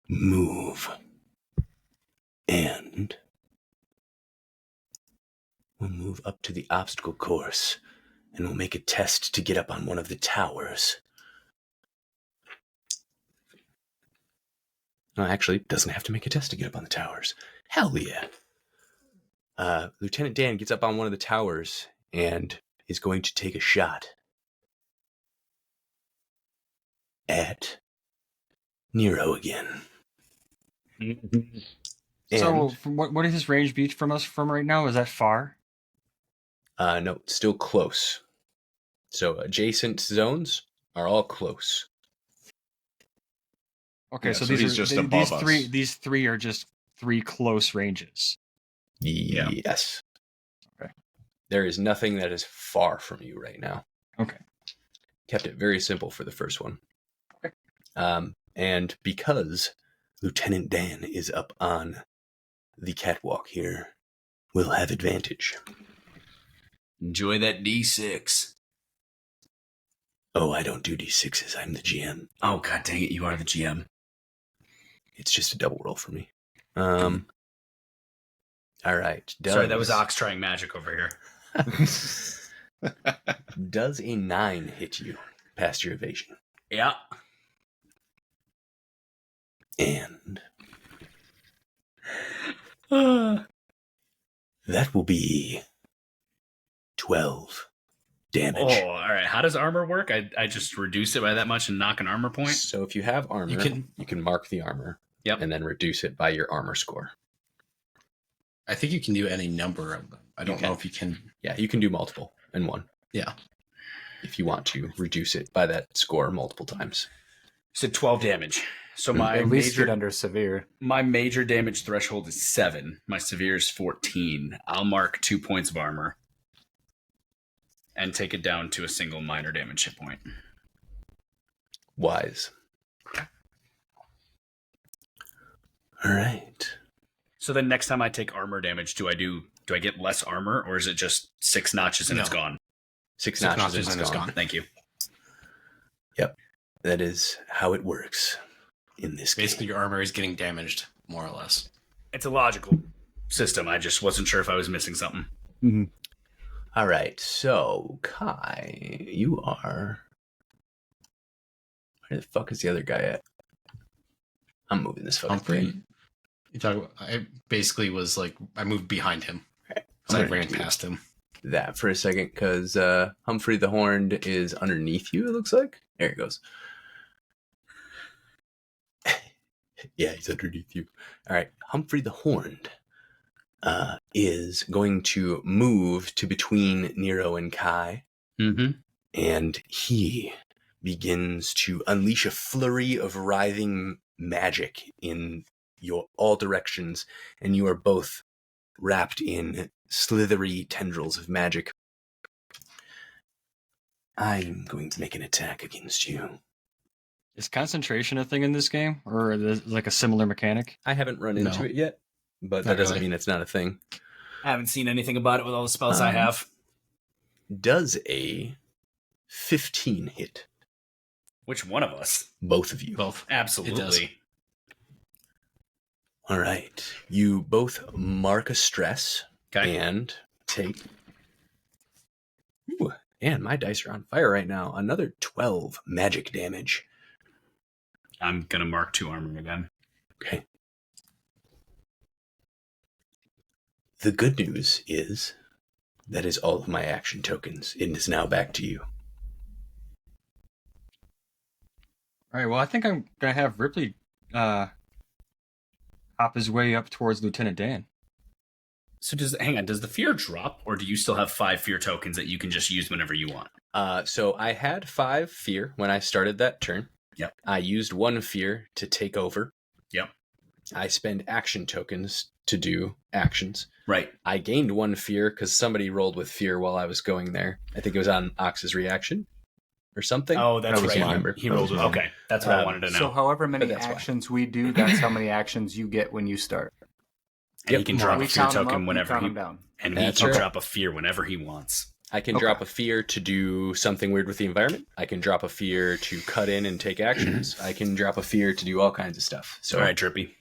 move. And we'll move up to the obstacle course, and we'll make a test to get up on one of the towers. No, actually, it doesn't have to make a test to get up on the towers. Hell yeah. Lieutenant Dan gets up on one of the towers and is going to take a shot at Nero again. So, And, from what is his range be from us from right now? Is that far? no, still close. So adjacent zones are all close. Okay, Yeah, so so these he's are just these above three. us. These three are just three close ranges. Yeah. Yes. Okay. There is nothing that is far from you right now. Okay. Kept it very simple for the first one. Okay. And because Lieutenant Dan is up on the catwalk here, we'll have advantage. Enjoy that D6. Oh, I don't do D6s. I'm the GM. Oh, god dang it, you are the GM. It's just a double roll for me. All right. Sorry, that was Ox trying magic over here. Does a 9 hit you past your evasion? Yeah. And that will be 12 damage. Oh, all right. How does armor work? I just reduce it by that much and knock an armor point? So if you have armor, you can mark the armor. Yep. And then reduce it by your armor score. I think you can do any number of them. I don't know if you can. Yeah, you can do multiple in one. Yeah. If you want to reduce it by that score multiple times. So 12 damage. So my At least major get under severe. my major damage threshold is 7. My severe is 14. I'll mark 2 points of armor and take it down to a single minor damage hit point. Wise. All right. So then next time I take armor damage, do I get less armor, or is it just 6 notches and it's No. gone? Six Six notches notches and it's gone. Thank you. Yep. That is how it works in this Basically, game. your armor is getting damaged, more or less. It's a logical system. I just wasn't sure if I was missing something. All right. So, Kai, you are... Where the fuck is the other guy at? I'm moving this fucking Humphrey. thing. You talk about, I basically was like, I moved behind him. Okay. So I I'm gonna ran do past him. that for a second because Humphrey the Horned is underneath you, it looks like. There it goes. Yeah, he's underneath you. All right. Humphrey the Horned is going to move to between Nero and Kai, and he begins to unleash a flurry of writhing magic in all directions, and you are both wrapped in slithery tendrils of magic. I'm going to make an attack against you. Is concentration a thing in this game, or is it like a similar mechanic? I haven't run into it yet, but that Not doesn't really. mean it's not a thing. I haven't seen anything about it with all the spells I have. Does a 15 hit? Which one of us? Both of you. Both. Absolutely. All right. You both mark a stress and take... Ooh, and my dice are on fire right now. Another 12 magic damage. I'm going to mark 2 armor again. Okay. The good news is that is all of my action tokens. It is now back to you. All right. Well, I think I'm gonna have Ripley hop his way up towards Lieutenant Dan. So does the fear drop, or do you still have 5 fear tokens that you can just use whenever you want? So I had 5 fear when I started that turn. Yep. I used 1 fear to take over. Yep. I spend action tokens to do actions. Right. I gained 1 fear because somebody rolled with fear while I was going there. I think it was on Ox's reaction or something. Oh, that's I right. remember. He rolled with. Okay, that's what I wanted to know. So however many But that's why. actions we do, that's how many actions you get when you start. And he can drop We a fear count 'em token up, whenever count he 'em down. and he That's can right. drop a fear whenever he wants. I can drop a fear to do something weird with the environment. I can drop a fear to cut in and take actions. I can drop a fear to do all kinds of stuff. So All right, Drippy.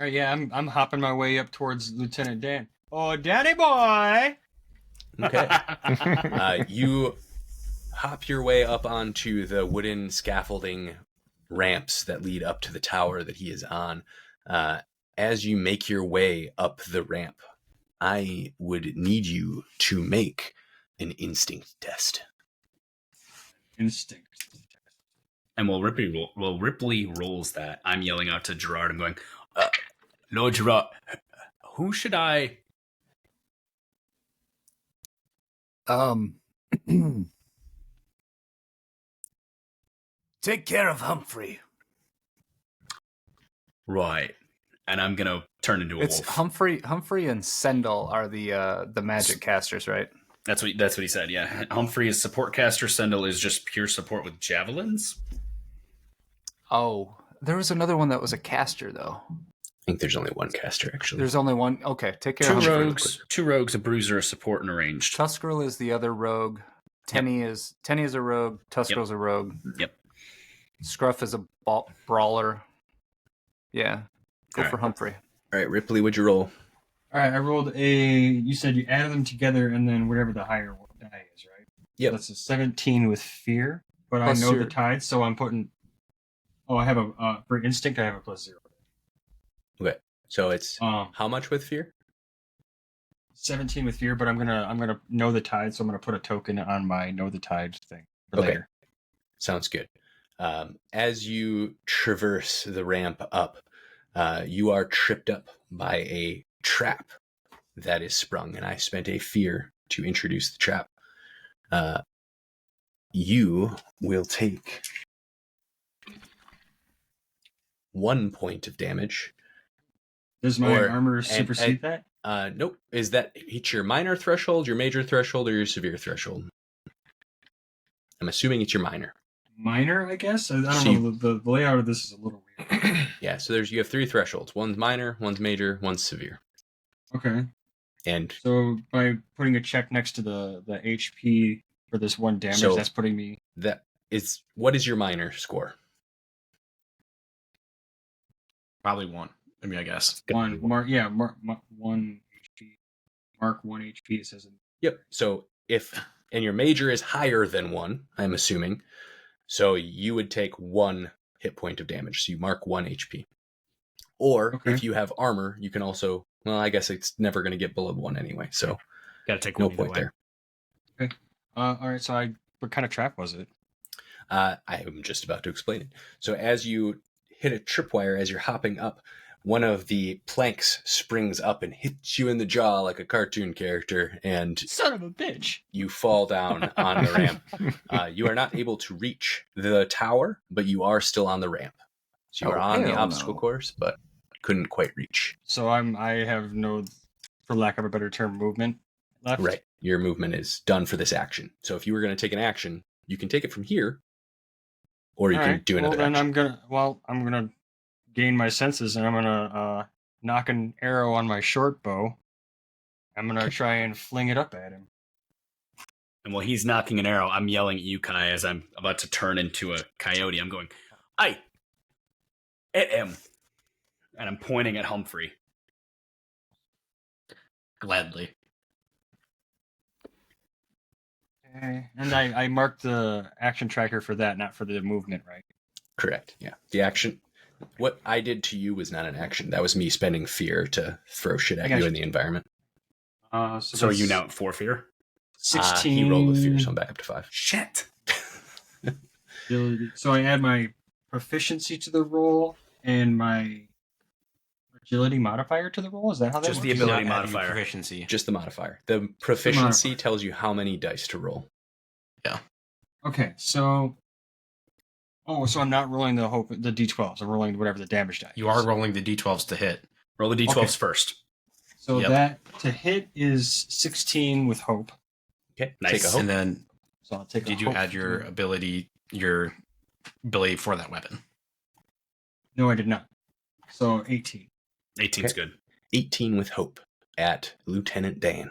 All right. Yeah, I'm hopping my way up towards Lieutenant Dan. Oh, Danny boy! okay. You hop your way up onto the wooden scaffolding ramps that lead up to the tower that he is on. As you make your way up the ramp, I would need you to make an instinct test. Instinct. And while Ripley rolls that, I'm yelling out to Gerard. I'm going, Lord Gerard, who should I? Take care of Humphrey. Right. And I'm gonna turn into a It's wolf. Humphrey and Sendal are the magic casters, right? That's what he said. Yeah. Humphrey is support caster. Sendal is just pure support with javelins. Oh, there was another one that was a caster though. I think there's only one caster, actually. There's only one. Okay, take care Two of Humphrey. rogues, a bruiser, a support, and a ranged. Tuskarl is the other rogue. Tenny is a rogue. Tuskarl's a rogue. Yep. Scruff is a brawler. Yeah, go All for right. Humphrey. All right, Ripley, what'd you roll? All right. I rolled you said you added them together and then whatever the higher die is, right? Yep. That's a 17 with fear, but Plus I know your- the tide, so I'm putting. Oh, I have a for instinct. I have a +0. Okay, so it's Um, how much with fear? 17 with fear, but I'm gonna know the tide, so I'm gonna put a token on my know the tide thing for Okay. later. Sounds good. As you traverse the ramp up, you are tripped up by a trap that is sprung, and I spent a fear to introduce the trap. You will take 1 point of damage. Does my Or- armor and- supersede that? Nope. Is that hit your minor threshold, your major threshold, or your severe threshold? I'm assuming it's your minor. Minor, I guess. I don't So know. The layout of this is a little weird. Yeah, so you have 3 thresholds. One's minor, one's major, one's severe. Okay. And So by putting a check next to the HP for this 1 damage, So- that's putting me. what is your minor score? Probably 1. I mean, I guess. Mark 1 HP. Mark 1 HP. It says. Yep. So and your major is higher than 1, I'm assuming. So you would take 1 hit point of damage. So you mark 1 HP. Or Okay. if you have armor, you can also, well, I guess it's never going to get below 1 anyway. So Gotta take no one either point way. there. All right. So what kind of trap was it? I am just about to explain it. So as you hit a tripwire as you're hopping up, one of the planks springs up and hits you in the jaw like a cartoon character, and Son of a bitch. you fall down on the ramp. You are not able to reach the tower, but you are still on the ramp. So you are on the obstacle course, but couldn't quite reach. So I have no, for lack of a better term, movement left. Right. Your movement is done for this action. So if you were going to take an action, you can take it from here, or you can do another then action. I'm gonna gain my senses, and I'm gonna knock an arrow on my short bow. I'm gonna try and fling it up at him. And while he's knocking an arrow, I'm yelling at you, Kai, as I'm about to turn into a coyote. I'm going, "Aye, at him," and I'm pointing at Humphrey. Gladly. Okay. And I marked the action tracker for that, not for the movement, right? Correct. Yeah. The action. What I did to you was not an action. That was me spending fear to throw shit at you in the environment. So are you now at 4 fear? 16. He rolled with fear, so I'm back up to 5. Shit. So I add my proficiency to the roll and my agility modifier to the roll. Is that how that Just works? the ability Not adding modifier. Proficiency. Just the modifier. The proficiency tells you how many dice to roll. Okay, so so I'm not rolling the d12s. I'm rolling whatever the damage die. You are rolling the d12s to hit. Roll the d12s Okay. first. So Yep. that to hit is 16 with hope. Okay. Nice. Take a hope. And then So I'll take. did a you hope add your ability for that weapon? No, I did not. So 18. 18's Okay. good. 18 with hope at Lieutenant Dan.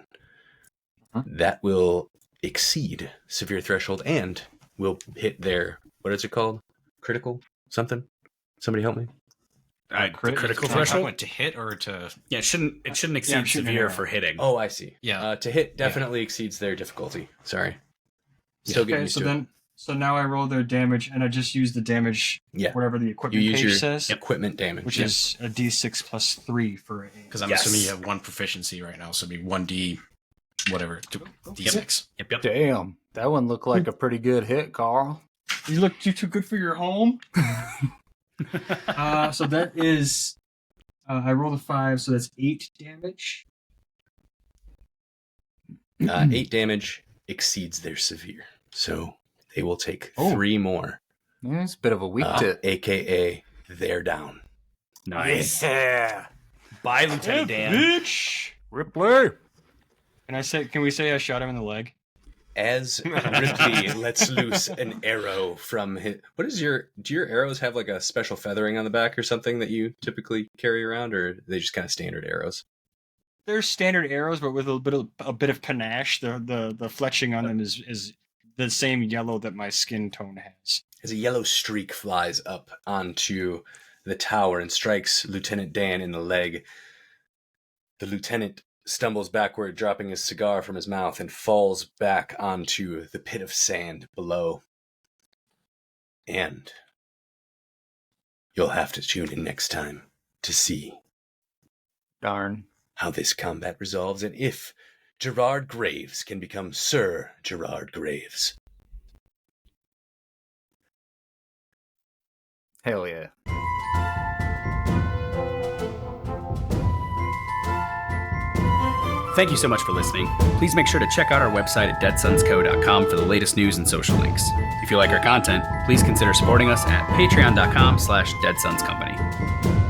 Uh-huh. That will exceed severe threshold and will hit their, what is it called? Critical something? Somebody help me. All right, the critical Talking threshold? about to hit or to? Yeah, it shouldn't I'm exceed shooting an severe arrow. for hitting. Oh, I see. Yeah. To hit definitely exceeds their difficulty. Sorry. Still getting Okay, used so to then it. so now I roll their damage, and I just use the damage, Yeah. whatever the You equipment use page your says, equipment damage. which is a d6 plus 3 for a. Because I'm Yes. assuming you have one proficiency right now, so it'd be 1d, whatever, d6. Yep. Damn, that one looked like a pretty good hit, Carl. You look too good for your home. So that is, I rolled a 5, so that's 8 damage. 8 damage exceeds their severe. So they will take 3 more. Yeah, it's a bit of a weak tit. AKA they're down. Nice. Yeah. Bye, Lieutenant Dan. Bitch. Ripley. Can we say I shot him in the leg? As Ripley lets loose an arrow from his... do your arrows have like a special feathering on the back or something that you typically carry around, or are they just kind of standard arrows? They're standard arrows, but with a bit of panache. The fletching on them is the same yellow that my skin tone has. As a yellow streak flies up onto the tower and strikes Lieutenant Dan in the leg, the lieutenant stumbles backward, dropping his cigar from his mouth, and falls back onto the pit of sand below. And you'll have to tune in next time to see Darn. how this combat resolves and if Gerard Graves can become Sir Gerard Graves. Hell yeah. Thank you so much for listening. Please make sure to check out our website at deadsonsco.com for the latest news and social links. If you like our content, please consider supporting us at patreon.com/deadsonscompany.